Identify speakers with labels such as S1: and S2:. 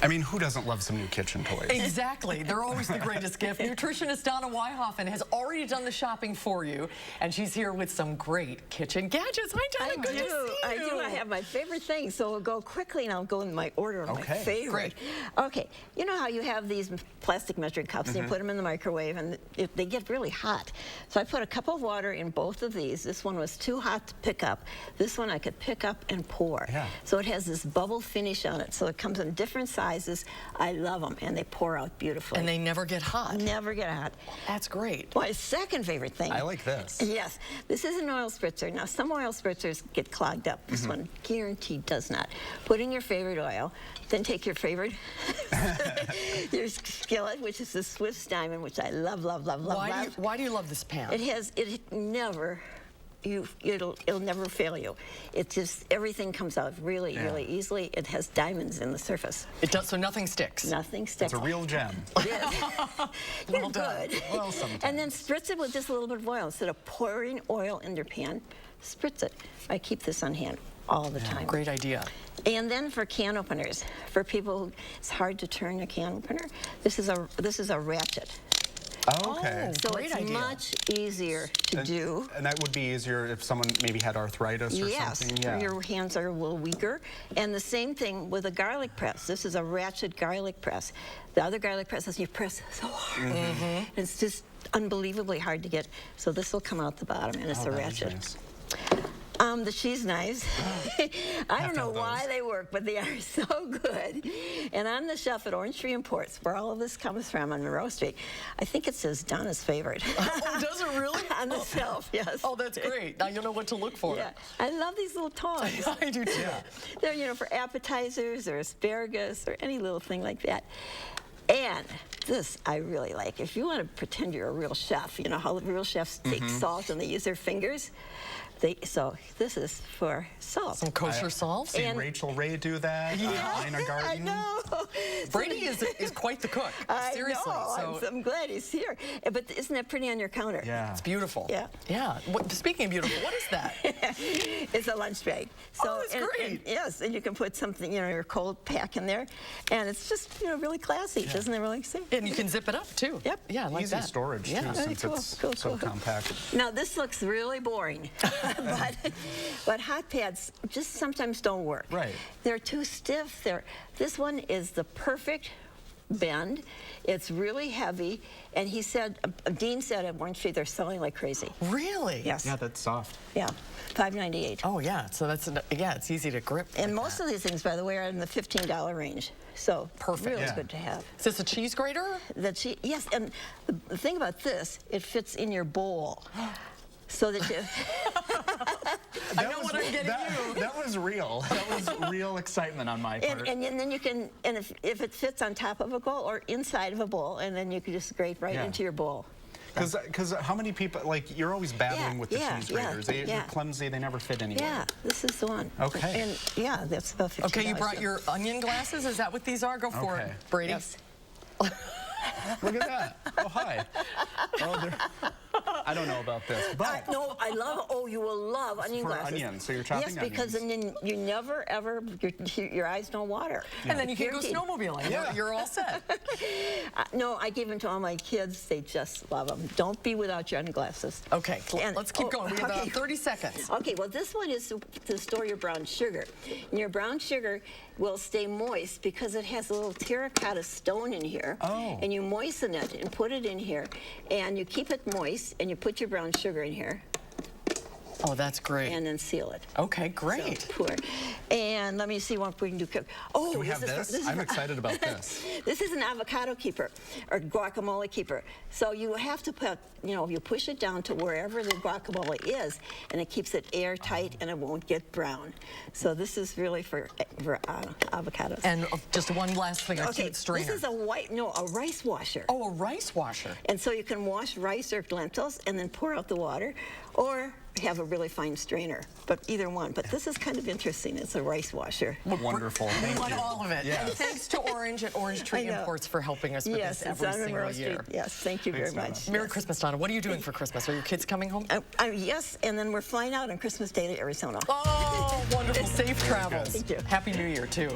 S1: I mean, who doesn't love some new kitchen toys?
S2: Exactly. They're always the greatest gift. Nutritionist Donna Weihofen has already done the shopping for you, and she's here with some great kitchen gadgets. Hi, Donna. Good to see you.
S3: I do. I have my favorite things, so we'll go quickly, and I'll go in my order of my favorite.
S2: Great.
S3: Okay. You know how you have these plastic measuring cups, and you put them in the microwave, and they get really hot. So I put a cup of water in both of these. This one was too hot to pick up. This one I could pick up and pour.
S1: Yeah.
S3: So it has this bubble finish on it. So it comes in different sizes. I love them, and they pour out beautifully.
S2: And they never get hot.
S3: Never get hot.
S2: That's great.
S3: My second favorite thing.
S1: I like this.
S3: Yes. This is an oil spritzer. Now, some oil spritzers get clogged up. This one guaranteed does not. Put in your favorite oil, then take your favorite your skillet, which is the Swiss Diamond, which I love, love, love, love.
S2: Why do you love this pan?
S3: It'll never fail you. It just, everything comes out really, really easily. It has diamonds in the surface.
S2: It does, so nothing sticks.
S3: Nothing sticks.
S1: It's a real gem.
S3: You're
S2: Well done.
S3: good.
S1: Well, sometimes.
S3: And then spritz it with just a little bit of oil. Instead of pouring oil in your pan, spritz it. I keep this on hand all the time.
S2: Great idea.
S3: And then for can openers, for people who it's hard to turn a can opener, this is a ratchet.
S1: Oh, okay.
S3: So
S2: Great
S3: it's
S2: idea.
S3: much easier to do.
S1: And that would be easier if someone maybe had arthritis or something?
S3: Yes, your hands are a little weaker. And the same thing with a garlic press. This is a ratchet garlic press. The other garlic presses, you press so hard. And it's just unbelievably hard to get. So this will come out the bottom, and it's a ratchet.
S1: Nice.
S3: The cheese knives. I don't know why they work, but they are so good. And on the shelf at Orange Tree Imports, where all of this comes from on Monroe Street, I think it says Donna's favorite.
S2: Oh, does it really?
S3: On the shelf, yes.
S2: Oh, that's great. Now you'll know what to look for.
S3: Yeah, I love these little tongs.
S2: I do too.
S3: They're, you know, for appetizers or asparagus or any little thing like that. And this I really like. If you want to pretend you're a real chef, you know how the real chefs take salt and they use their fingers? So this is for salt.
S2: Some kosher salt.
S1: Seen Rachel Ray do that. Ina Garten.
S3: I know.
S2: Brady is quite the cook. Seriously.
S3: I know. I'm glad he's here. But isn't that pretty on your counter?
S1: Yeah.
S2: It's beautiful.
S3: Yeah.
S2: Yeah. Speaking of beautiful, what is that?
S3: It's a lunch bag. So
S2: it's great.
S3: Yes, and you can put something, you know, your cold pack in there, and it's just, you know, really classy. Doesn't it really seem?
S2: And you can zip it up too.
S3: Yep.
S2: Yeah, I like
S1: Easy
S2: that.
S1: storage too, since it's so compact.
S3: Now this looks really boring, but hot pads just sometimes don't work.
S1: Right.
S3: They're too stiff. This one is the perfect bend. It's really heavy, and he said, Dean said at Orange Street they're selling like crazy.
S2: Really?
S3: Yes.
S1: Yeah, that's soft.
S3: Yeah, $5.98.
S2: Oh yeah. So that's it's easy to grip.
S3: And most of these things, by the way, are in the $15 range. So
S2: Perfect.
S3: Really good to have.
S2: Is this a cheese grater?
S3: Yes, and the thing about this, it fits in your bowl. So that you...
S2: I know what I'm getting you.
S1: That was real. That was real excitement on my part.
S3: And then you can, and if it fits on top of a bowl or inside of a bowl, and then you can just grate right into your bowl.
S1: Because how many people, like, you're always battling with the cheese graters. They're clumsy, they never fit anywhere.
S3: Yeah, this is the one.
S1: Okay.
S3: And yeah, that's about $15.
S2: Okay, you brought your onion glasses? Is that what these are? Go for it, Brady.
S3: Yes.
S1: Look at that. Oh, hi. Oh, I don't know about this, but...
S3: No, I love, you will love onion
S1: for
S3: glasses.
S1: onions, so you're chopping
S3: Yes, because then you never, ever, your eyes don't water.
S2: And then you can go snowmobiling.
S1: Yeah.
S2: You're all set.
S3: No, I give them to all my kids. They just love them. Don't be without your onion glasses.
S2: Okay,
S3: And-
S2: let's keep going. We have 30 seconds.
S3: Okay, well, this one is to store your brown sugar. And your brown sugar will stay moist because it has a little terracotta stone in here.
S1: Oh.
S3: And you moisten it and put it in here. And you keep it moist, and you put your brown sugar in here.
S2: Oh, that's great.
S3: And then seal it.
S2: Okay, great.
S3: So, pour. And let me see what we can do. Oh,
S1: Do we have this? I'm excited about this.
S3: This is an avocado keeper or guacamole keeper. So you have to put, you know, you push it down to wherever the guacamole is, and it keeps it airtight and it won't get brown. So this is really for avocados.
S2: And just one last thing, a
S3: Okay,
S2: cute strainer.
S3: this is a rice washer.
S2: Oh, a rice washer.
S3: And so you can wash rice or lentils and then pour out the water, or have a really fine strainer, but either one. But this is kind of interesting. It's a rice washer.
S1: Wonderful.
S2: We
S1: Thank
S2: want
S1: you.
S2: all of it.
S1: Yes.
S2: And thanks to Orange at Orange Tree Imports for helping us with this every single year.
S3: Yes, thank you very much.
S2: Merry Christmas, Donna. What are you doing for Christmas? Are your kids coming home?
S3: Yes, and then we're flying out on Christmas Day to Arizona.
S2: Oh, wonderful. Safe travels.
S3: Thank you.
S2: Happy New Year, too.